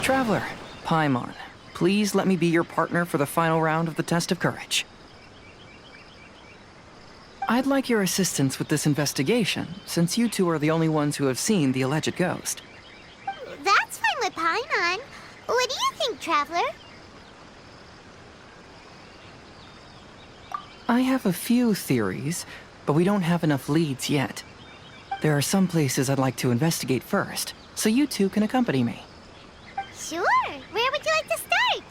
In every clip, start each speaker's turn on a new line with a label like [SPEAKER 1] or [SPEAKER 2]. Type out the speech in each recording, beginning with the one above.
[SPEAKER 1] Traveler, Paimon, please let me be your partner for the final round of the test of courage. I'd like your assistance with this investigation, since you two are the only ones who have seen the alleged ghost.
[SPEAKER 2] That's fine with Paimon. What do you think, Traveler?
[SPEAKER 1] I have a few theories, but we don't have enough leads yet. There are some places I'd like to investigate first, so you two can accompany me.
[SPEAKER 2] Sure. Where would you like to start?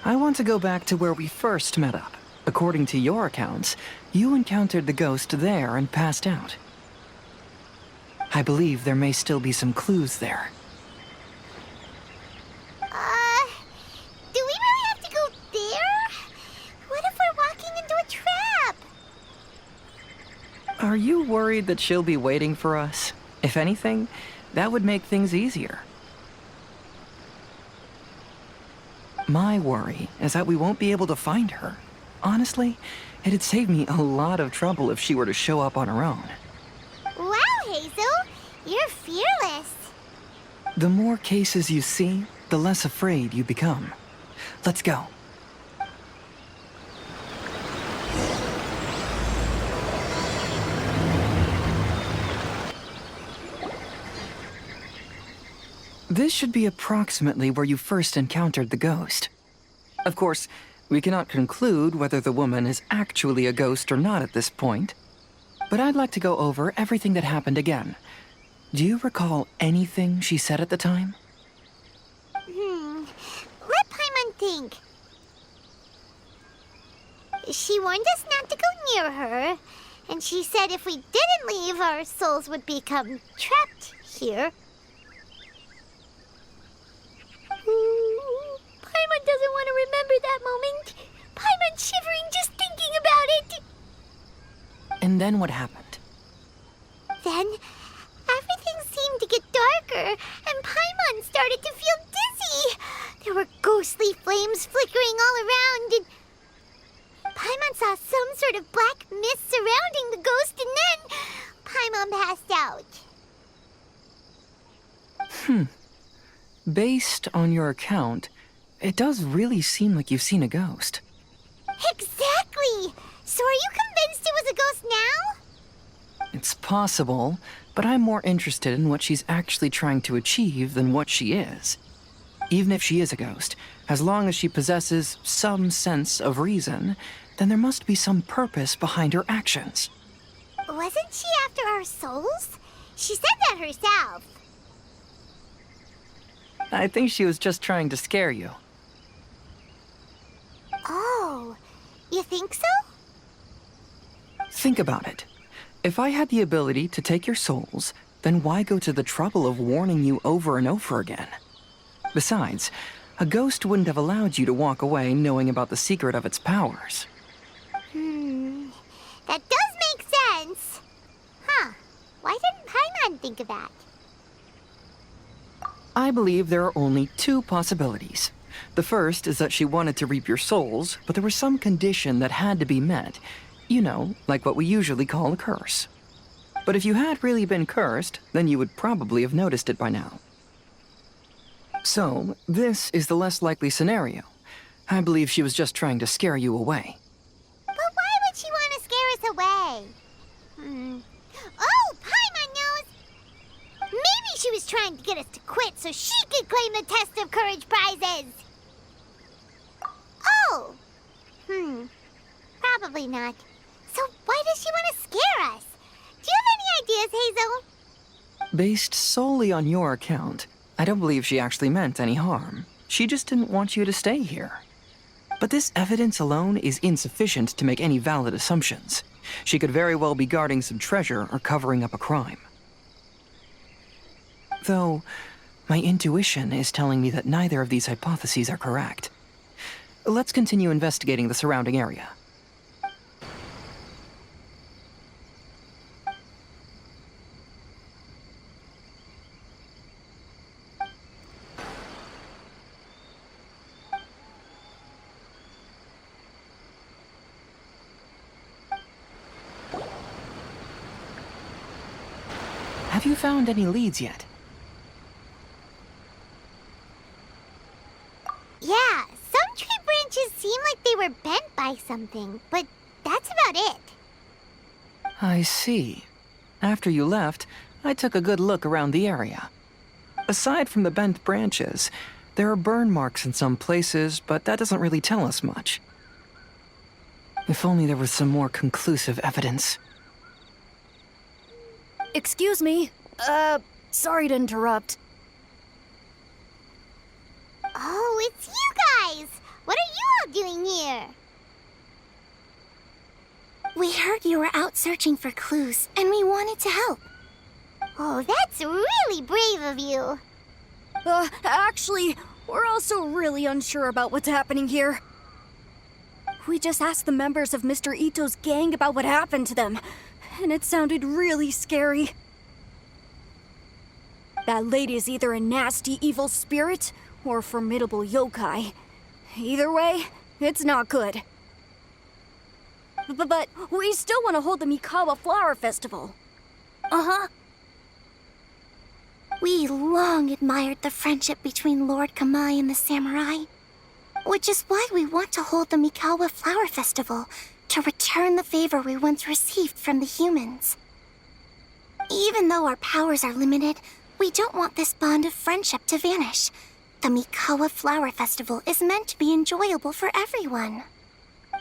[SPEAKER 1] I want to go back to where we first met up. According to your accounts, you encountered the ghost there and passed out. I believe there may still be some clues there.
[SPEAKER 2] Do we really have to go there? What if we're walking into a trap?
[SPEAKER 1] Are you worried that she'll be waiting for us? If anything, that would make things easier. My worry is that we won't be able to find her. Honestly, it'd save me a lot of trouble if she were to show up on her own.
[SPEAKER 2] Wow, Hazel! You're fearless.
[SPEAKER 1] The more cases you see, the less afraid you become. Let's go. This should be approximately where you first encountered the ghost. Of course, we cannot conclude whether the woman is actually a ghost or not at this point. But I'd like to go over everything that happened again. Do you recall anything she said at the time?
[SPEAKER 2] Let Paimon think. She warned us not to go near her, and she said if we didn't leave, our souls would become trapped here. Paimon doesn't want to remember that moment. Paimon's shivering just thinking about it.
[SPEAKER 1] And then what happened?
[SPEAKER 2] Then, everything seemed to get darker, and Paimon started to feel dizzy. There were ghostly flames flickering all around, and Paimon saw some sort of black mist surrounding the ghost, and then Paimon passed out.
[SPEAKER 1] Based on your account, it does really seem like you've seen a ghost.
[SPEAKER 2] Exactly! So are you convinced it was a ghost now?
[SPEAKER 1] It's possible, but I'm more interested in what she's actually trying to achieve than what she is. Even if she is a ghost, as long as she possesses some sense of reason, then there must be some purpose behind her actions.
[SPEAKER 2] Wasn't she after our souls? She said that herself.
[SPEAKER 1] I think she was just trying to scare you.
[SPEAKER 2] Oh, you think so?
[SPEAKER 1] Think about it. If I had the ability to take your souls, then why go to the trouble of warning you over and over again? Besides, a ghost wouldn't have allowed you to walk away knowing about the secret of its powers.
[SPEAKER 2] That does make sense. Huh. Why didn't Paimon think of that?
[SPEAKER 1] I believe there are only two possibilities. The first is that she wanted to reap your souls, but there was some condition that had to be met. You know, like what we usually call a curse. But if you had really been cursed, then you would probably have noticed it by now. So, this is the less likely scenario. I believe she was just trying to scare you away.
[SPEAKER 2] But why would she want to scare us away? Oh, Paimon knows! Maybe she was trying to get us to quit so she could claim the Test of Courage prizes! Oh! Probably not. So why does she want to scare us? Do you have any ideas, Hazel?
[SPEAKER 1] Based solely on your account, I don't believe she actually meant any harm. She just didn't want you to stay here. But this evidence alone is insufficient to make any valid assumptions. She could very well be guarding some treasure or covering up a crime. Though, my intuition is telling me that neither of these hypotheses are correct. Let's continue investigating the surrounding area. Have you found any leads yet?
[SPEAKER 2] Yeah, some tree branches seem like they were bent by something, but that's about it.
[SPEAKER 1] I see. After you left, I took a good look around the area. Aside from the bent branches, there are burn marks in some places, but that doesn't really tell us much. If only there was some more conclusive evidence.
[SPEAKER 3] Excuse me. Sorry to interrupt.
[SPEAKER 2] Oh, it's you guys! What are you all doing here? We heard you were out searching for clues, and we wanted to help. Oh, that's really brave of you.
[SPEAKER 3] Actually, we're also really unsure about what's happening here. We just asked the members of Mr. Ito's gang about what happened to them, and it sounded really scary. That lady is either a nasty evil spirit or a formidable yokai. Either way, it's not good. But we still want to hold the Mikawa Flower Festival.
[SPEAKER 2] Uh-huh. We long admired the friendship between Lord Kamai and the samurai, which is why we want to hold the Mikawa Flower Festival to return the favor we once received from the humans. Even though our powers are limited, we don't want this bond of friendship to vanish. The Mikawa Flower Festival is meant to be enjoyable for everyone.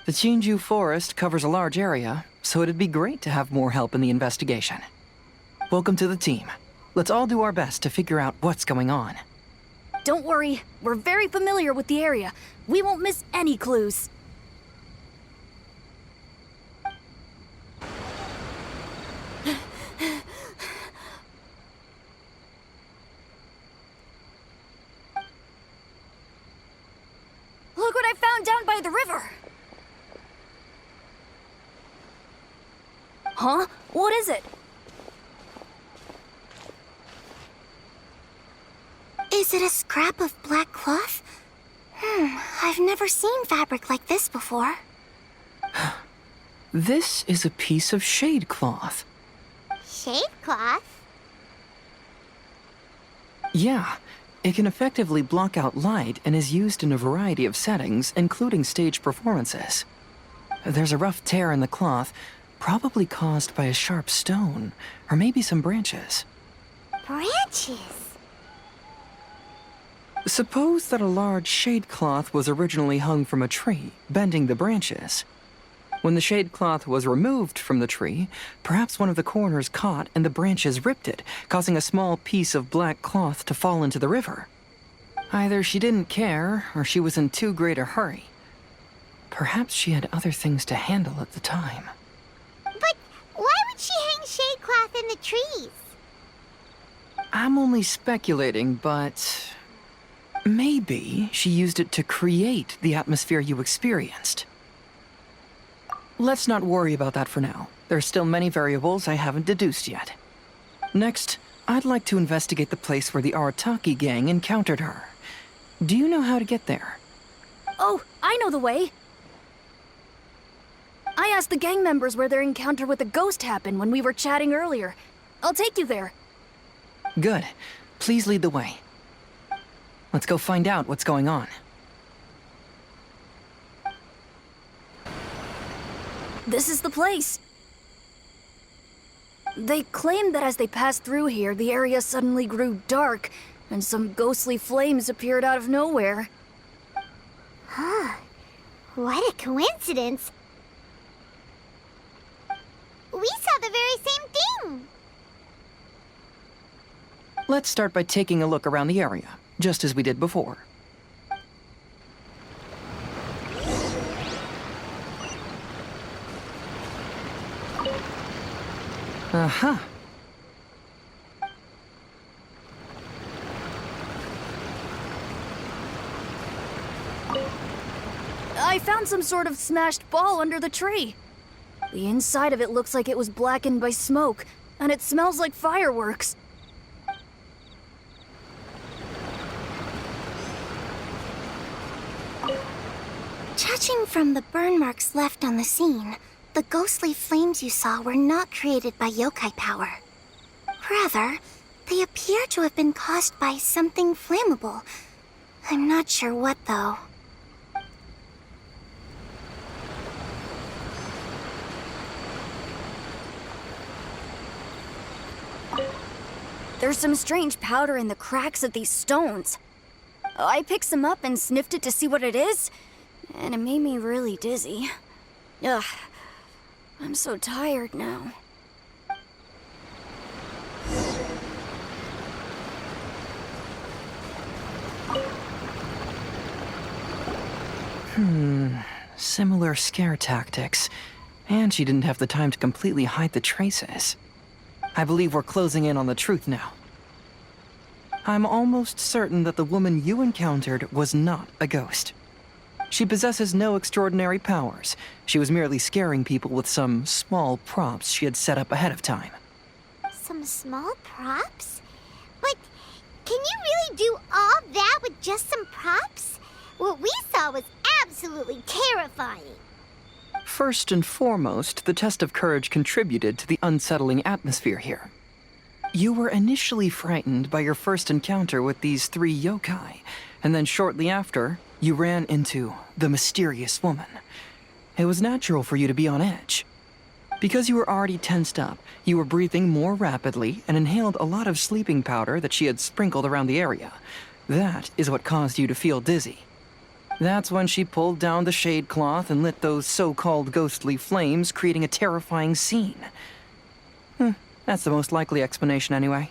[SPEAKER 1] The Chinju Forest covers a large area, so it'd be great to have more help in the investigation. Welcome to the team. Let's all do our best to figure out what's going on.
[SPEAKER 3] Don't worry, we're very familiar with the area. We won't miss any clues. Look what I found down by the river! Huh? What is it?
[SPEAKER 2] Is it a scrap of black cloth? I've never seen fabric like this before.
[SPEAKER 1] This is a piece of shade cloth.
[SPEAKER 2] Shade cloth?
[SPEAKER 1] Yeah, it can effectively block out light and is used in a variety of settings, including stage performances. There's a rough tear in the cloth, probably caused by a sharp stone, or maybe some branches.
[SPEAKER 2] Branches?
[SPEAKER 1] Suppose that a large shade cloth was originally hung from a tree, bending the branches. When the shade cloth was removed from the tree, perhaps one of the corners caught and the branches ripped it, causing a small piece of black cloth to fall into the river. Either she didn't care, or she was in too great a hurry. Perhaps she had other things to handle at the time.
[SPEAKER 2] But why would she hang shade cloth in the trees?
[SPEAKER 1] I'm only speculating, but maybe she used it to create the atmosphere you experienced. Let's not worry about that for now. There are still many variables I haven't deduced yet. Next, I'd like to investigate the place where the Arataki gang encountered her. Do you know how to get there?
[SPEAKER 3] Oh, I know the way. I asked the gang members where their encounter with the ghost happened when we were chatting earlier. I'll take you there.
[SPEAKER 1] Good. Please lead the way. Let's go find out what's going on.
[SPEAKER 3] This is the place. They claimed that as they passed through here, the area suddenly grew dark, and some ghostly flames appeared out of nowhere.
[SPEAKER 2] What a coincidence. We saw the very same thing.
[SPEAKER 1] Let's start by taking a look around the area, just as we did before. Aha.
[SPEAKER 3] I found some sort of smashed ball under the tree. The inside of it looks like it was blackened by smoke, and it smells like fireworks.
[SPEAKER 2] Judging from the burn marks left on the scene, the ghostly flames you saw were not created by yokai power. Rather, they appear to have been caused by something flammable. I'm not sure what, though.
[SPEAKER 3] There's some strange powder in the cracks of these stones. I picked some up and sniffed it to see what it is, and it made me really dizzy. Ugh, I'm so tired now.
[SPEAKER 1] Similar scare tactics. And she didn't have the time to completely hide the traces. I believe we're closing in on the truth now. I'm almost certain that the woman you encountered was not a ghost. She possesses no extraordinary powers. She was merely scaring people with some small props she had set up ahead of time.
[SPEAKER 2] Some small props? But can you really do all that with just some props? What we saw was absolutely terrifying.
[SPEAKER 1] First and foremost, the test of courage contributed to the unsettling atmosphere here. You were initially frightened by your first encounter with these 3 yokai, and then shortly after, you ran into the mysterious woman. It was natural for you to be on edge. Because you were already tensed up, you were breathing more rapidly and inhaled a lot of sleeping powder that she had sprinkled around the area. That is what caused you to feel dizzy. That's when she pulled down the shade cloth and lit those so-called ghostly flames, creating a terrifying scene. That's the most likely explanation anyway.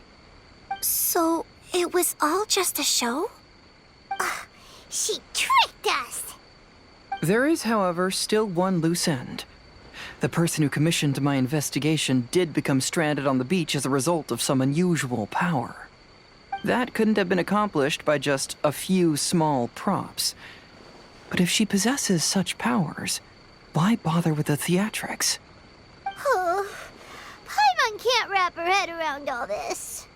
[SPEAKER 2] So, it was all just a show? She tricked us!
[SPEAKER 1] There is, however, still one loose end. The person who commissioned my investigation did become stranded on the beach as a result of some unusual power. That couldn't have been accomplished by just a few small props. But if she possesses such powers, why bother with the theatrics?
[SPEAKER 2] Oh, Paimon can't wrap her head around all this.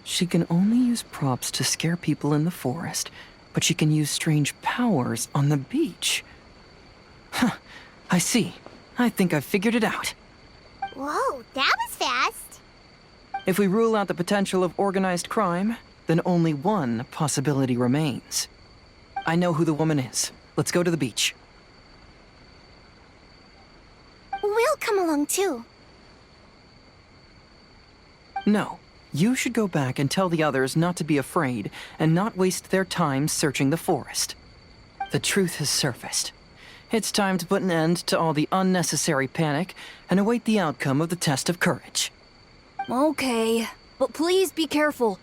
[SPEAKER 1] She can only use props to scare people in the forest, but she can use strange powers on the beach. Huh, I see. I think I've figured it out.
[SPEAKER 2] Whoa, that was fast.
[SPEAKER 1] If we rule out the potential of organized crime, then only one possibility remains. I know who the woman is. Let's go to the beach.
[SPEAKER 2] We'll come along too.
[SPEAKER 1] No, you should go back and tell the others not to be afraid and not waste their time searching the forest. The truth has surfaced. It's time to put an end to all the unnecessary panic and await the outcome of the test of courage.
[SPEAKER 3] Okay, but please be careful.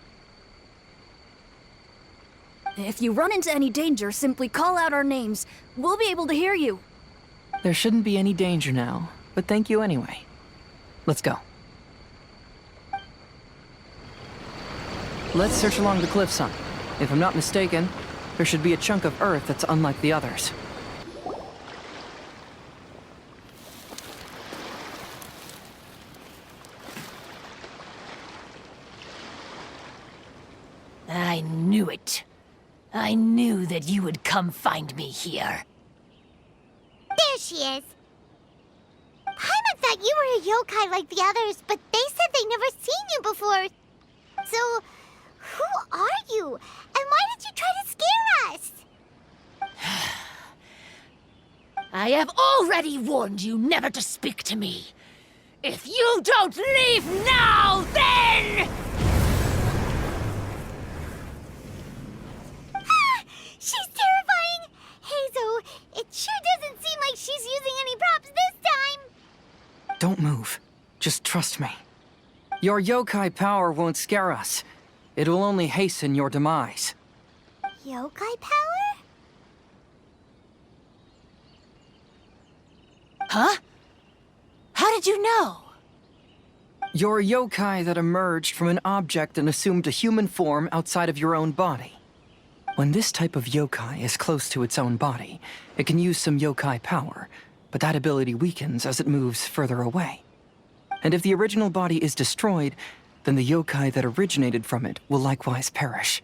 [SPEAKER 3] If you run into any danger, simply call out our names. We'll be able to hear you.
[SPEAKER 1] There shouldn't be any danger now, but thank you anyway. Let's go. Let's search along the cliffside. If I'm not mistaken, there should be a chunk of earth that's unlike the others.
[SPEAKER 4] I knew it. I knew that you would come find me here.
[SPEAKER 2] There she is. Paimon thought you were a yokai like the others, but they said they'd never seen you before. So, who are you? And why did you try to scare us?
[SPEAKER 4] I have already warned you never to speak to me. If you don't leave now, then...
[SPEAKER 2] She's terrifying! Hazo, it sure doesn't seem like she's using any props this time!
[SPEAKER 1] Don't move. Just trust me. Your yokai power won't scare us. It will only hasten your demise.
[SPEAKER 2] Yokai power?
[SPEAKER 4] Huh? How did you know?
[SPEAKER 1] You're a yokai that emerged from an object and assumed a human form outside of your own body. When this type of yokai is close to its own body, it can use some yokai power, but that ability weakens as it moves further away. And if the original body is destroyed, then the yokai that originated from it will likewise perish.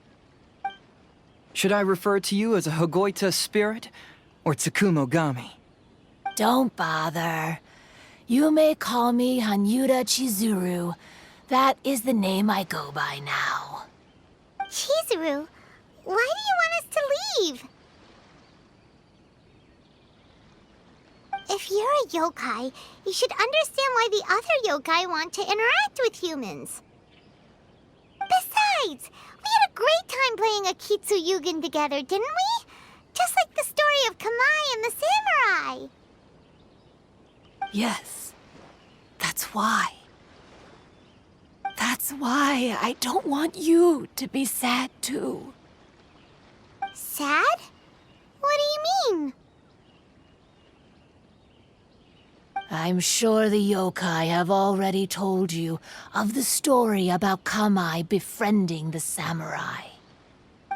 [SPEAKER 1] Should I refer to you as a Hagoita spirit or Tsukumogami?
[SPEAKER 4] Don't bother. You may call me Hanyuda Chizuru, That is the name I go by now.
[SPEAKER 2] Chizuru, why do you want us to leave? If you're a yokai, you should understand why the other yokai want to interact with humans. Besides, we had a great time playing Akitsu Yugen together, didn't we? Just like the story of Kamai and the samurai.
[SPEAKER 4] Yes, that's why. That's why I don't want you to be sad too.
[SPEAKER 2] Sad? What do you mean?
[SPEAKER 4] I'm sure the yokai have already told you of the story about Kamai befriending the samurai.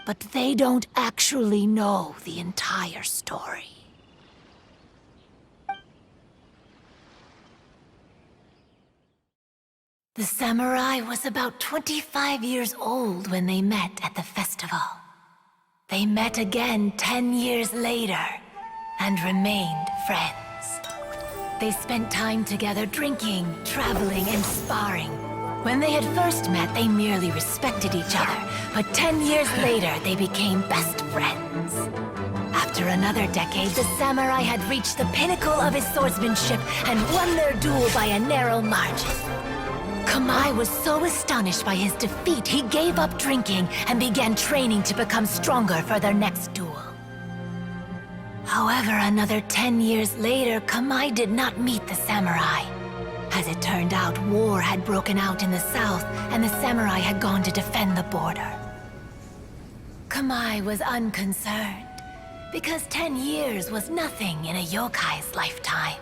[SPEAKER 4] But they don't actually know the entire story. The samurai was about 25 years old when they met at the festival. They met again 10 years later and remained friends. They spent time together drinking, traveling, and sparring. When they had first met, they merely respected each other, but 10 years later, they became best friends. After another decade, the samurai had reached the pinnacle of his swordsmanship and won their duel by a narrow margin. Kamai was so astonished by his defeat, he gave up drinking and began training to become stronger for their next duel. However, another 10 years later, Kamai did not meet the samurai. As it turned out, war had broken out in the south, and the samurai had gone to defend the border. Kamai was unconcerned, because 10 years was nothing in a yokai's lifetime.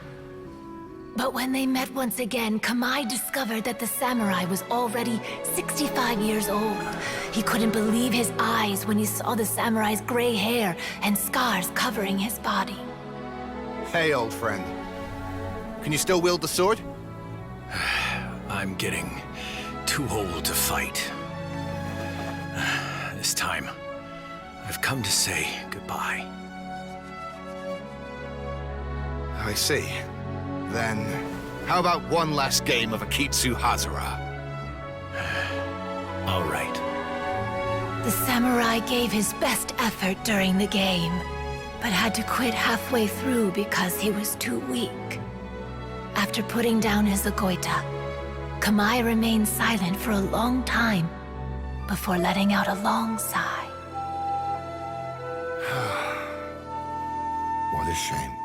[SPEAKER 4] But when they met once again, Kamai discovered that the samurai was already 65 years old. He couldn't believe his eyes when he saw the samurai's gray hair and scars covering his body.
[SPEAKER 5] Hey, old friend. Can you still wield the sword?
[SPEAKER 6] I'm getting too old to fight. This time, I've come to say goodbye.
[SPEAKER 5] I see. Then, how about one last game of Akitsu Hazara?
[SPEAKER 6] All right.
[SPEAKER 4] The samurai gave his best effort during the game, but had to quit halfway through because he was too weak. After putting down his agoita, Kamai remained silent for a long time before letting out a long sigh.
[SPEAKER 5] What a shame.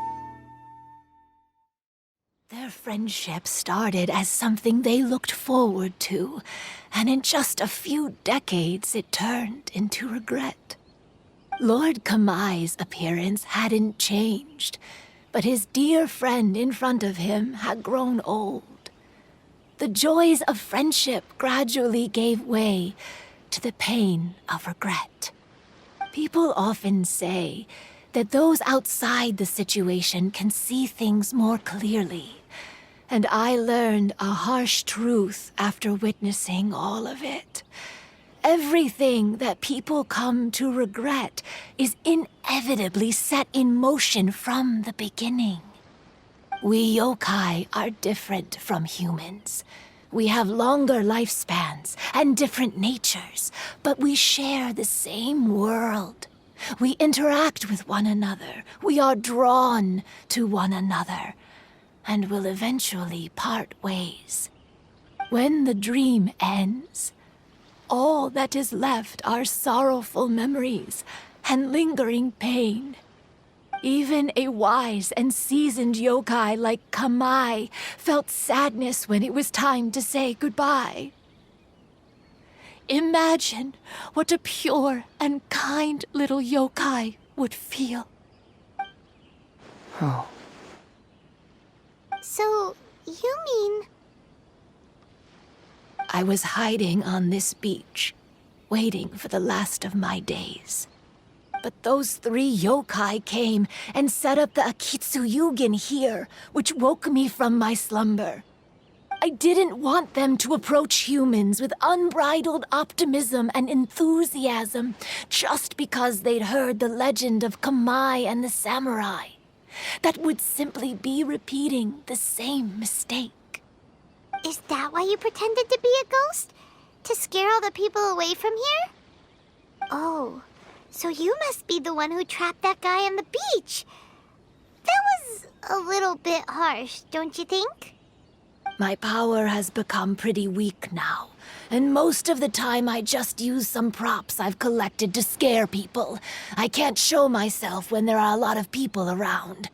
[SPEAKER 4] Their friendship started as something they looked forward to, and in just a few decades it turned into regret. Lord Kamai's appearance hadn't changed, but his dear friend in front of him had grown old. The joys of friendship gradually gave way to the pain of regret. People often say that those outside the situation can see things more clearly. And I learned a harsh truth after witnessing all of it. Everything that people come to regret is inevitably set in motion from the beginning. We yokai are different from humans. We have longer lifespans and different natures, but we share the same world. We interact with one another. We are drawn to one another, and will eventually part ways. When the dream ends, all that is left are sorrowful memories and lingering pain. Even a wise and seasoned yokai like Kamai felt sadness when it was time to say goodbye. Imagine what a pure and kind little yokai would feel.
[SPEAKER 1] Oh.
[SPEAKER 2] So, you mean...
[SPEAKER 4] I was hiding on this beach, waiting for the last of my days. But those 3 yokai came and set up the Akitsu Yugen here, which woke me from my slumber. I didn't want them to approach humans with unbridled optimism and enthusiasm just because they'd heard the legend of Kamai and the samurai. That would simply be repeating the same mistake.
[SPEAKER 2] Is that why you pretended to be a ghost? To scare all the people away from here? Oh, so you must be the one who trapped that guy on the beach. That was a little bit harsh, don't you think?
[SPEAKER 4] My power has become pretty weak now, and most of the time I just use some props I've collected to scare people. I can't show myself when there are a lot of people around.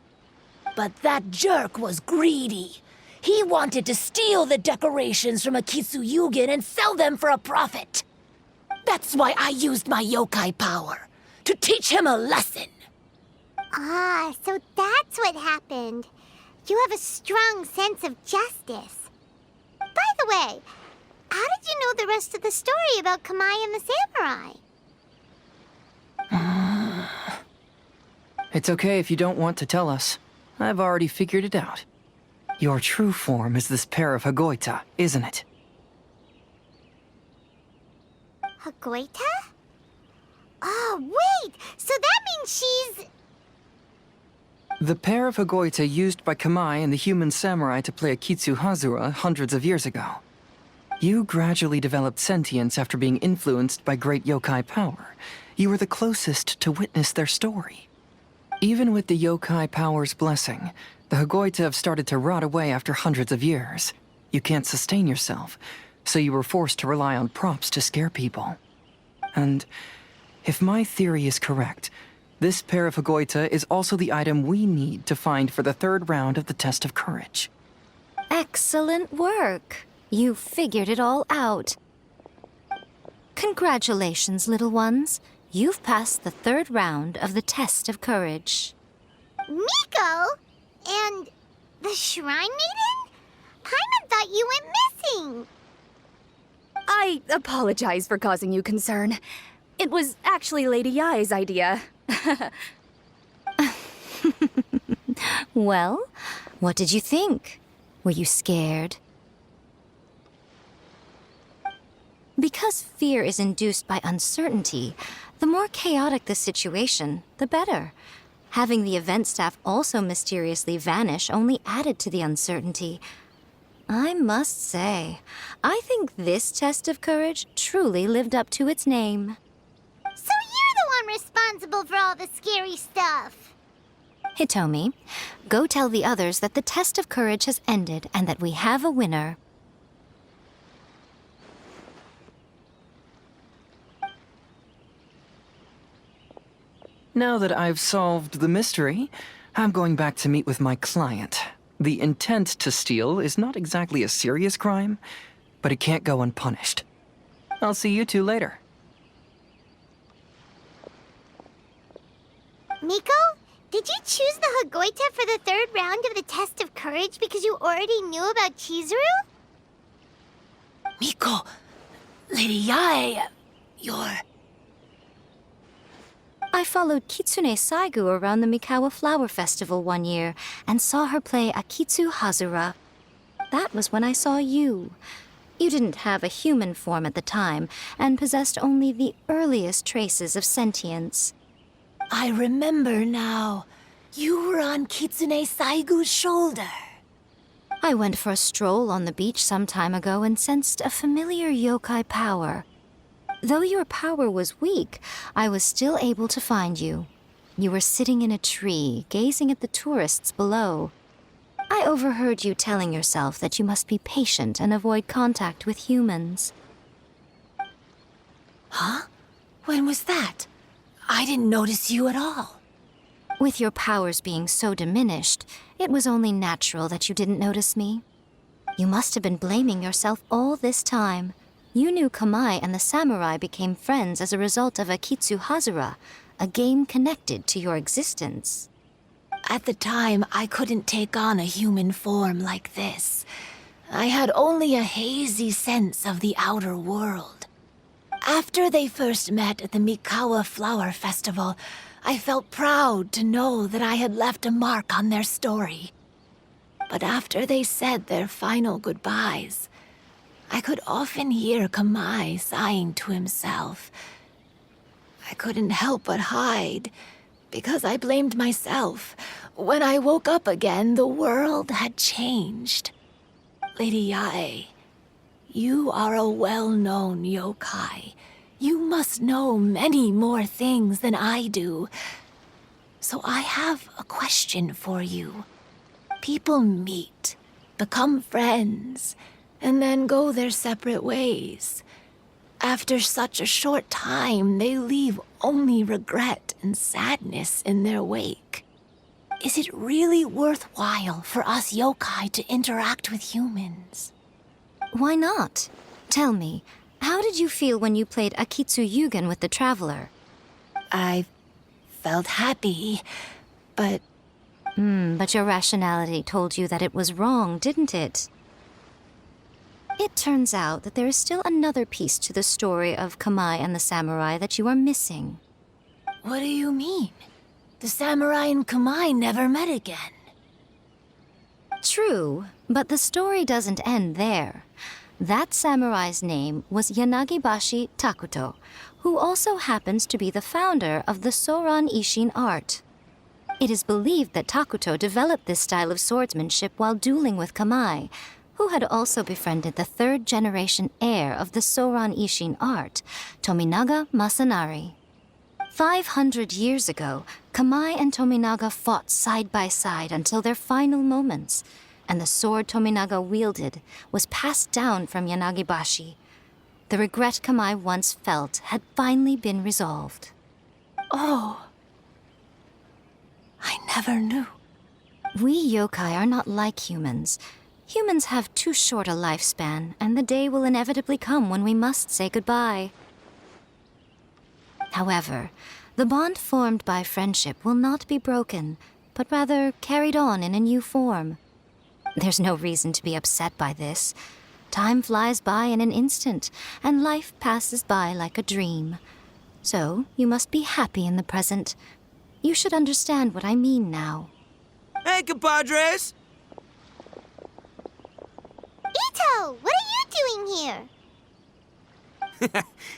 [SPEAKER 4] But that jerk was greedy. He wanted to steal the decorations from Akitsu and sell them for a profit. That's why I used my yokai power, to teach him a lesson.
[SPEAKER 2] Ah, so that's what happened. You have a strong sense of justice. By the way, how did you know the rest of the story about Kamai and the samurai?
[SPEAKER 1] It's okay if you don't want to tell us. I've already figured it out. Your true form is this pair of Hagoita, isn't it?
[SPEAKER 2] Hagoita? Oh, wait! So that means she's...
[SPEAKER 1] The pair of Hagoita used by Kamai and the human samurai to play Akitsu Hazura hundreds of years ago. You gradually developed sentience after being influenced by great yokai power. You were the closest to witness their story. Even with the yokai power's blessing, the Hagoita have started to rot away after hundreds of years. You can't sustain yourself, so you were forced to rely on props to scare people. And if my theory is correct, this pair of Hagoita is also the item we need to find for the third round of the test of courage.
[SPEAKER 3] Excellent work. You figured it all out. Congratulations, little ones. You've passed the third round of the test of courage.
[SPEAKER 2] Miko? And the Shrine Maiden? Paimon thought you went missing.
[SPEAKER 7] I apologize for causing you concern. It was actually Lady Yai's idea.
[SPEAKER 3] Well, what did you think? Were you scared? Because fear is induced by uncertainty, the more chaotic the situation, the better. Having the event staff also mysteriously vanish only added to the uncertainty. I must say, I think this test of courage truly lived up to its name.
[SPEAKER 2] So you're the one responsible for all the scary stuff.
[SPEAKER 3] Hitomi, go tell the others that the test of courage has ended and that we have a winner.
[SPEAKER 1] Now that I've solved the mystery, I'm going back to meet with my client. The intent to steal is not exactly a serious crime, but it can't go unpunished. I'll see you two later.
[SPEAKER 2] Miko, did you choose the Hagoita for the third round of the test of courage because you already knew about Chizuru?
[SPEAKER 4] Miko, Lady Yai, you're...
[SPEAKER 3] I followed Kitsune Saigu around the Mikawa Flower Festival one year and saw her play Akitsu Hazura. That was when I saw you. You didn't have a human form at the time and possessed only the earliest traces of sentience.
[SPEAKER 4] I remember now. You were on Kitsune Saigu's shoulder.
[SPEAKER 3] I went for a stroll on the beach some time ago and sensed a familiar yokai power. Though your power was weak, I was still able to find you. You were sitting in a tree, gazing at the tourists below. I overheard you telling yourself that you must be patient and avoid contact with humans.
[SPEAKER 4] Huh? When was that? I didn't notice you at all.
[SPEAKER 3] With your powers being so diminished, it was only natural that you didn't notice me. You must have been blaming yourself all this time. You knew Kamai and the samurai became friends as a result of Akitsu Hazura, a game connected to your existence.
[SPEAKER 4] At the time, I couldn't take on a human form like this. I had only a hazy sense of the outer world. After they first met at the Mikawa Flower Festival, I felt proud to know that I had left a mark on their story. But after they said their final goodbyes, I could often hear Kamai sighing to himself. I couldn't help but hide, because I blamed myself. When I woke up again, the world had changed. Lady Yae, you are a well-known yokai. You must know many more things than I do. So I have a question for you. People meet, become friends, and then go their separate ways. After such a short time, they leave only regret and sadness in their wake. Is it really worthwhile for us yokai to interact with humans?
[SPEAKER 3] Why not? Tell me, how did you feel when you played Akitsu Yugen with the Traveler?
[SPEAKER 4] I felt happy, but
[SPEAKER 3] But your rationality told you that it was wrong, didn't it? It turns out that there is still another piece to the story of Kamai and the samurai that you are missing.
[SPEAKER 4] what do you mean? The samurai and Kamai never met again.
[SPEAKER 3] True, but the story doesn't end there. That samurai's name was Yanagibashi Takuto, who also happens to be the founder of the Soran Ishin art. It is believed that Takuto developed this style of swordsmanship while dueling with Kamai, who had also befriended the third-generation heir of the Soran Ishin art, Tominaga Masanari. 500 years ago, Kamai and Tominaga fought side by side until their final moments, and the sword Tominaga wielded was passed down from Yanagibashi. The regret Kamai once felt had finally been resolved.
[SPEAKER 4] Oh, I never knew.
[SPEAKER 3] We yokai are not like humans. Humans have too short a lifespan, and the day will inevitably come when we must say goodbye. However, the bond formed by friendship will not be broken, but rather carried on in a new form. There's no reason to be upset by this. Time flies by in an instant, and life passes by like a dream. So, you must be happy in the present. You should understand what I mean now.
[SPEAKER 8] Hey, compadres!
[SPEAKER 2] Ito, what are you doing here?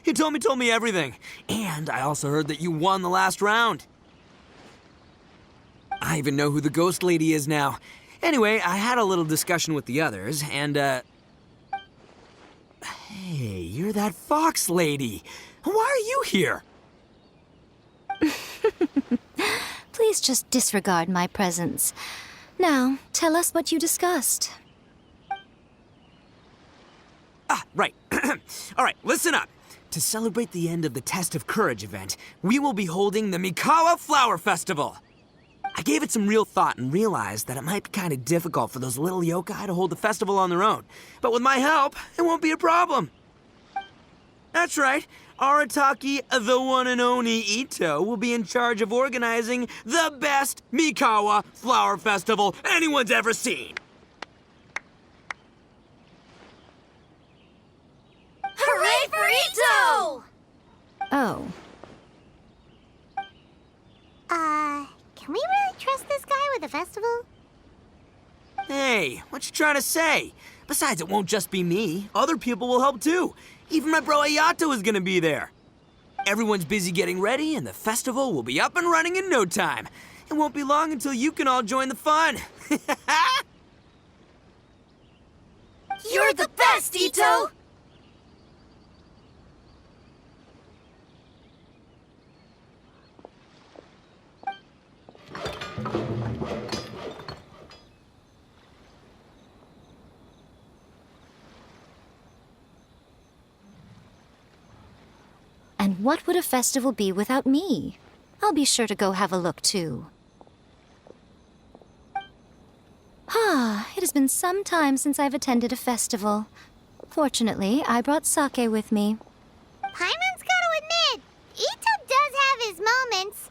[SPEAKER 8] Hitomi told me everything. And I also heard that you won the last round. I even know who the ghost lady is now. Anyway, I had a little discussion with the others, and, Hey, you're that fox lady. Why are you here?
[SPEAKER 3] Please just disregard my presence. Now, tell us what you discussed.
[SPEAKER 8] Right. All right, listen up. To celebrate the end of the Test of Courage event, we will be holding the Mikawa Flower Festival. I gave it some real thought and realized that it might be kind of difficult for those little yokai to hold the festival on their own. But with my help, it won't be a problem. That's right. Arataki, the one and only Ito, will be in charge of organizing the best Mikawa Flower Festival anyone's ever seen.
[SPEAKER 3] Hooray for Ito! Oh.
[SPEAKER 2] Can we really trust this guy with a festival?
[SPEAKER 8] Hey, what you trying to say? Besides, it won't just be me. Other people will help too. Even my bro Ayato is gonna be there. Everyone's busy getting ready, and the festival will be up and running in no time. It won't be long until you can all join the fun.
[SPEAKER 3] You're the best, Ito! And what would a festival be without me? I'll be sure to go have a look, too. It has been some time since I've attended a festival. Fortunately, I brought sake with me.
[SPEAKER 2] Paimon's gotta admit, Ito does have his moments.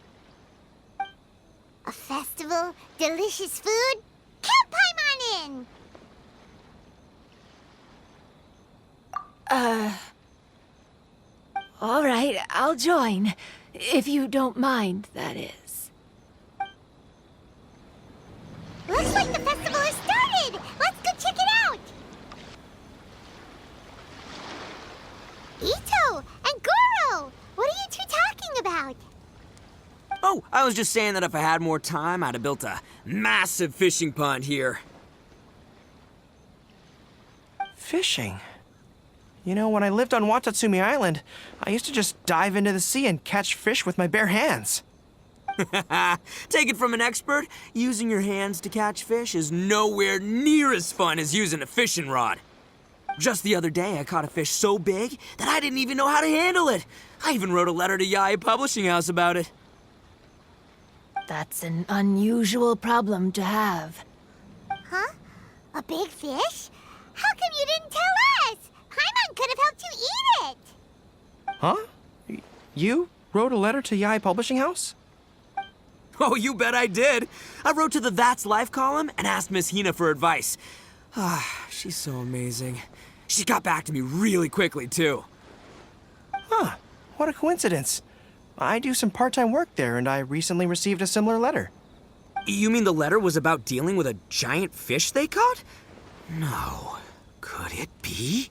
[SPEAKER 2] A festival, delicious food, count Paimon in!
[SPEAKER 4] All right, I'll join. If you don't mind, that is.
[SPEAKER 2] Looks like the festival has started! Let's go check it out! Ito and Goro! What are you two talking about?
[SPEAKER 8] Oh, I was just saying that if I had more time, I'd have built a massive fishing pond here.
[SPEAKER 9] Fishing. You know, when I lived on Watatsumi Island, I used to just dive into the sea and catch fish with my bare hands.
[SPEAKER 8] Take it from an expert, using your hands to catch fish is nowhere near as fun as using a fishing rod. Just the other day, I caught a fish so big that I didn't even know how to handle it. I even wrote a letter to Yae Publishing House about it.
[SPEAKER 4] That's an unusual problem to have.
[SPEAKER 2] Huh? A big fish? How come you didn't tell us? Paimon could have helped you eat it.
[SPEAKER 9] Huh? You wrote a letter to Yae Publishing House?
[SPEAKER 8] Oh, you bet I did. I wrote to the That's Life column and asked Miss Hina for advice. She's so amazing. She got back to me really quickly, too.
[SPEAKER 9] Huh. What a coincidence. I do some part-time work there, and I recently received a similar letter.
[SPEAKER 8] You mean the letter was about dealing with a giant fish they caught? No. Could it be?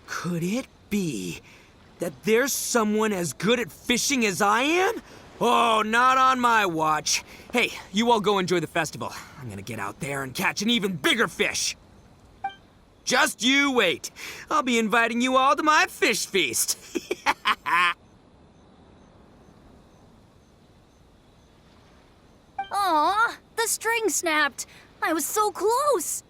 [SPEAKER 8] Could it be that there's someone as good at fishing as I am? Oh, not on my watch. Hey, you all go enjoy the festival. I'm gonna get out there and catch an even bigger fish. Just you wait. I'll be inviting you all to my fish feast.
[SPEAKER 3] Aw, the string snapped. I was so close.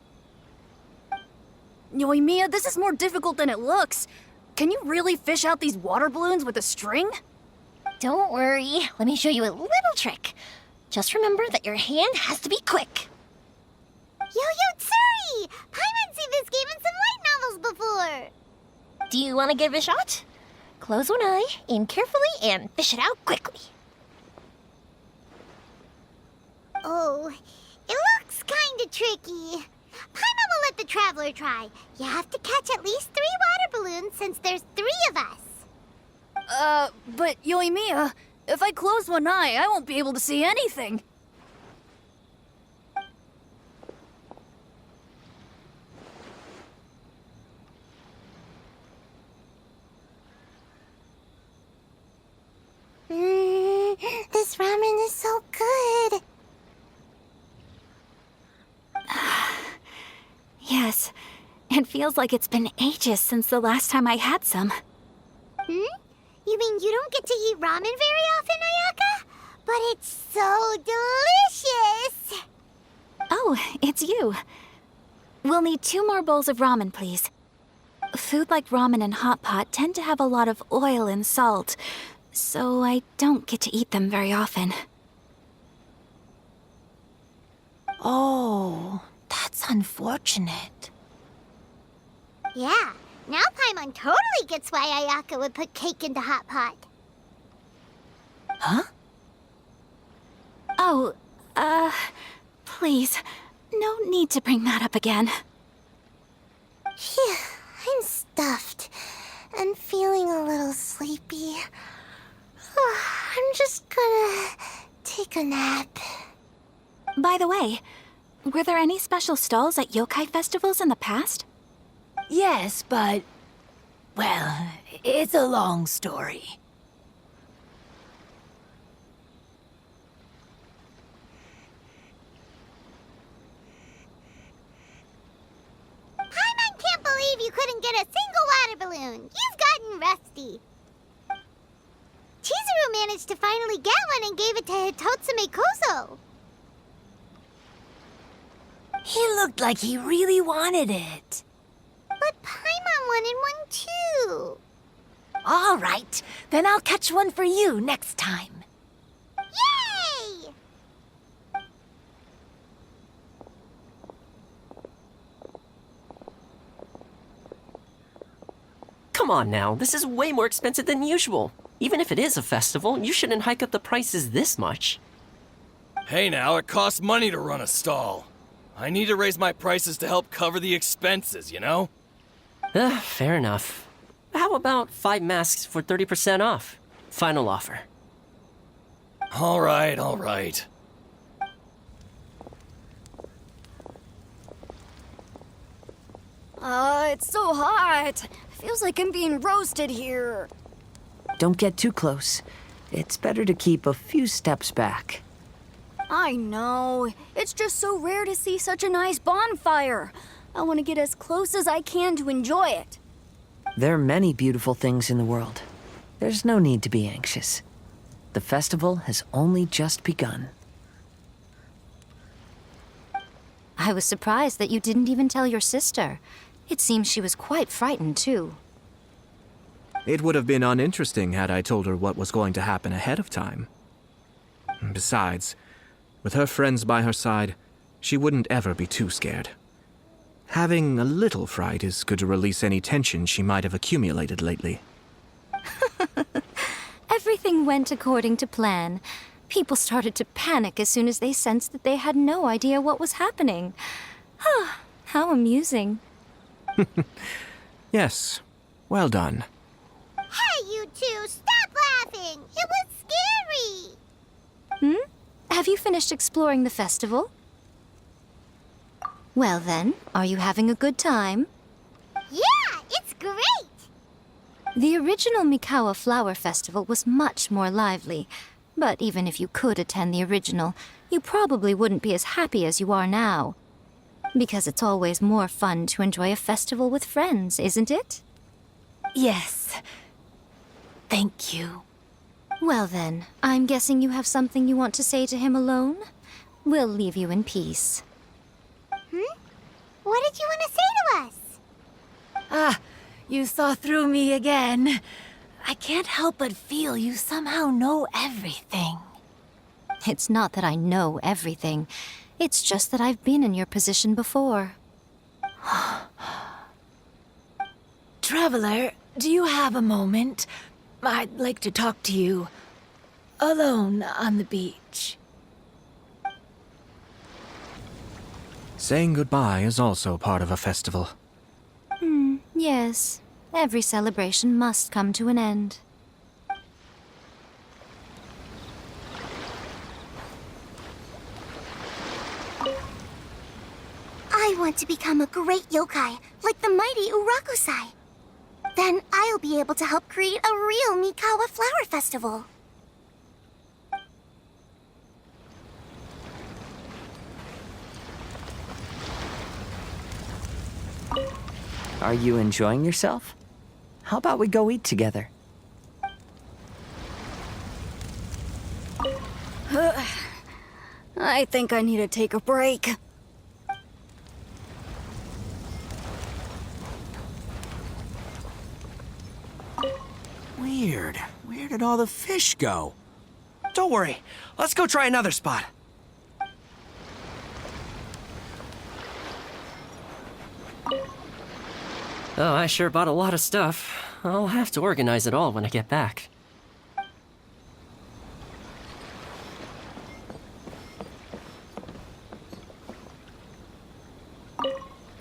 [SPEAKER 3] Yoimiya, this is more difficult than it looks. Can you really fish out these water balloons with a string?
[SPEAKER 2] Don't worry. Let me show you a little trick. Just remember that your hand has to be quick. Yo-Yo Tsuri! Paimon's seen this game in some light novels before. Do you want to give it a shot? Close one eye, aim carefully, and fish it out quickly. Oh, it looks kinda tricky. Paimon will let the traveler try. You have to catch at least 3 water balloons since there's 3 of us.
[SPEAKER 3] But Yoimiya, if I close one eye, I won't be able to see anything.
[SPEAKER 2] This ramen is so good.
[SPEAKER 7] Yes, it feels like it's been ages since the last time I had some.
[SPEAKER 2] You mean you don't get to eat ramen very often, Ayaka? But it's so delicious!
[SPEAKER 7] Oh, it's you. We'll need 2 more bowls of ramen, please. Food like ramen and hot pot tend to have a lot of oil and salt, so I don't get to eat them very often.
[SPEAKER 4] Oh, that's unfortunate.
[SPEAKER 2] Yeah, now Paimon totally gets why Ayaka would put cake into hot pot.
[SPEAKER 4] Huh?
[SPEAKER 7] Oh, please, no need to bring that up again.
[SPEAKER 2] Phew, I'm stuffed and feeling a little sleepy. I'm just gonna take a nap.
[SPEAKER 7] By the way, were there any special stalls at yokai festivals in the past?
[SPEAKER 4] Yes, but... well, it's a long story.
[SPEAKER 2] Paimon can't believe you couldn't get a single water balloon. You've gotten rusty. Chizuru managed to finally get one and gave it to Hitotsume Kozo.
[SPEAKER 4] He looked like he really wanted it.
[SPEAKER 2] But Paimon wanted one too.
[SPEAKER 4] All right, then I'll catch one for you next time.
[SPEAKER 2] Yay!
[SPEAKER 10] Come on now, this is way more expensive than usual. Even if it is a festival, you shouldn't hike up the prices this much.
[SPEAKER 11] Hey now, it costs money to run a stall. I need to raise my prices to help cover the expenses, you know?
[SPEAKER 10] Fair enough. How about 5 masks for 30% off? Final offer.
[SPEAKER 11] All right, all right.
[SPEAKER 3] It's so hot. Feels like I'm being roasted here.
[SPEAKER 1] Don't get too close. It's better to keep a few steps back.
[SPEAKER 3] I know. It's just so rare to see such a nice bonfire. I want to get as close as I can to enjoy it.
[SPEAKER 12] There are many beautiful things in the world. There's no need to be anxious. The festival has only just begun.
[SPEAKER 7] I was surprised that you didn't even tell your sister. It seems she was quite frightened, too.
[SPEAKER 6] It would have been uninteresting had I told her what was going to happen ahead of time. Besides, with her friends by her side, she wouldn't ever be too scared. Having a little fright is good to release any tension she might have accumulated lately.
[SPEAKER 7] Everything went according to plan. People started to panic as soon as they sensed that they had no idea what was happening. How amusing.
[SPEAKER 6] Yes, well done.
[SPEAKER 2] Hey, you two, stop laughing! It was scary!
[SPEAKER 7] Have you finished exploring the festival? Well then, are you having a good time?
[SPEAKER 2] Yeah, it's great!
[SPEAKER 7] The original Mikawa Flower Festival was much more lively, but even if you could attend the original, you probably wouldn't be as happy as you are now. Because it's always more fun to enjoy a festival with friends, isn't it?
[SPEAKER 4] Yes. Thank you.
[SPEAKER 7] Well then, I'm guessing you have something you want to say to him alone? We'll leave you in peace.
[SPEAKER 2] What did you want to say to us?
[SPEAKER 4] Ah, you saw through me again. I can't help but feel you somehow know everything.
[SPEAKER 7] It's not that I know everything. It's just that I've been in your position before.
[SPEAKER 4] Traveler, do you have a moment? I'd like to talk to you. Alone on the beach.
[SPEAKER 6] Saying goodbye is also part of a festival.
[SPEAKER 7] Yes. Every celebration must come to an end.
[SPEAKER 2] I want to become a great yokai, like the mighty Urakusai. Then I'll be able to help create a real Mikawa Flower Festival.
[SPEAKER 12] Are you enjoying yourself? How about we go eat together?
[SPEAKER 3] I think I need to take a break.
[SPEAKER 8] Weird. Where did all the fish go?
[SPEAKER 9] Don't worry. Let's go try another spot.
[SPEAKER 10] Oh, I sure bought a lot of stuff. I'll have to organize it all when I get back.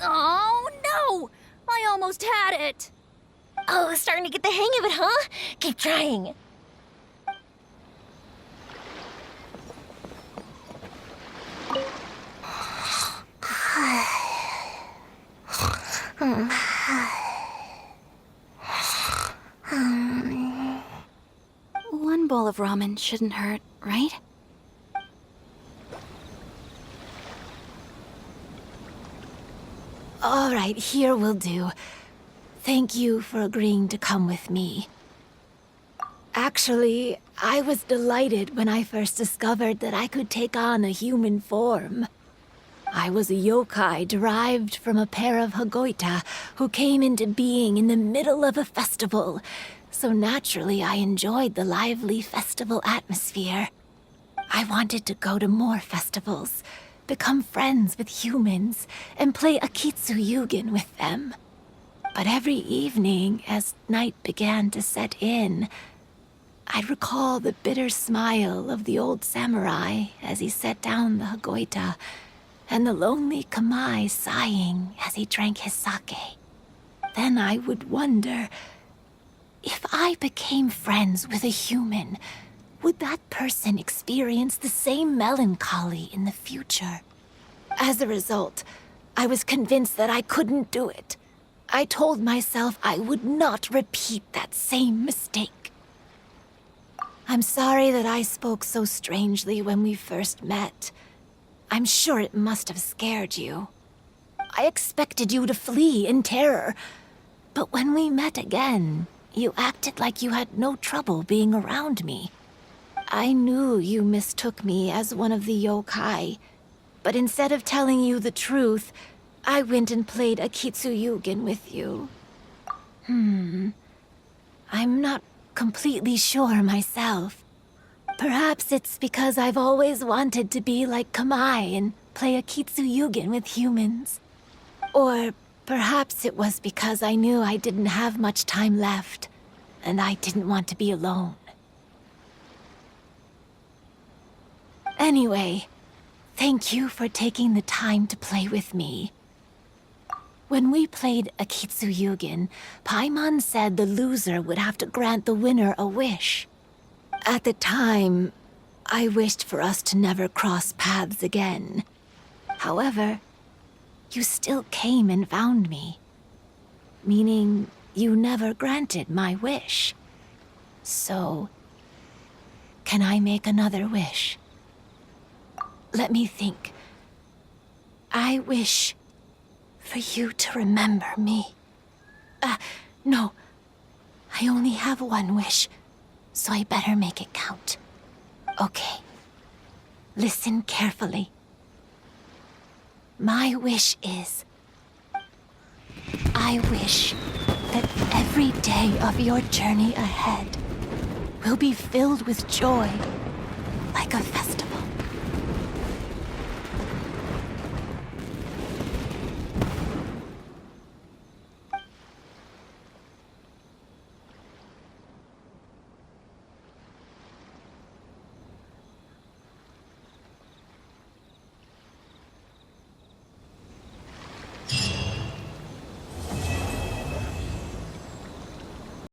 [SPEAKER 3] Oh, no! I almost had it!
[SPEAKER 2] Oh, starting to get the hang of it, huh? Keep trying.
[SPEAKER 7] One bowl of ramen shouldn't hurt, right?
[SPEAKER 4] All right, here will do. Thank you for agreeing to come with me. Actually, I was delighted when I first discovered that I could take on a human form. I was a yokai derived from a pair of Hagoita who came into being in the middle of a festival, so naturally I enjoyed the lively festival atmosphere. I wanted to go to more festivals, become friends with humans, and play Akitsu with them. But every evening, as night began to set in, I'd recall the bitter smile of the old samurai as he set down the Hagoita, and the lonely Kamai sighing as he drank his sake. Then I would wonder, if I became friends with a human, would that person experience the same melancholy in the future? As a result, I was convinced that I couldn't do it. I told myself I would not repeat that same mistake. I'm sorry that I spoke so strangely when we first met. I'm sure it must have scared you. I expected you to flee in terror, but when we met again, you acted like you had no trouble being around me. I knew you mistook me as one of the yokai, but instead of telling you the truth, I went and played Akitsu with you. I'm not completely sure myself. Perhaps it's because I've always wanted to be like Kamai and play Akitsu with humans. Or perhaps it was because I knew I didn't have much time left, and I didn't want to be alone. Anyway, thank you for taking the time to play with me. When we played Akitsu, Paimon said the loser would have to grant the winner a wish. At the time, I wished for us to never cross paths again. However, you still came and found me, meaning you never granted my wish. So, can I make another wish? Let me think. I wish for you to remember me. No. I only have one wish, so I better make it count. Okay. Listen carefully. My wish is... I wish that every day of your journey ahead will be filled with joy, like a festival.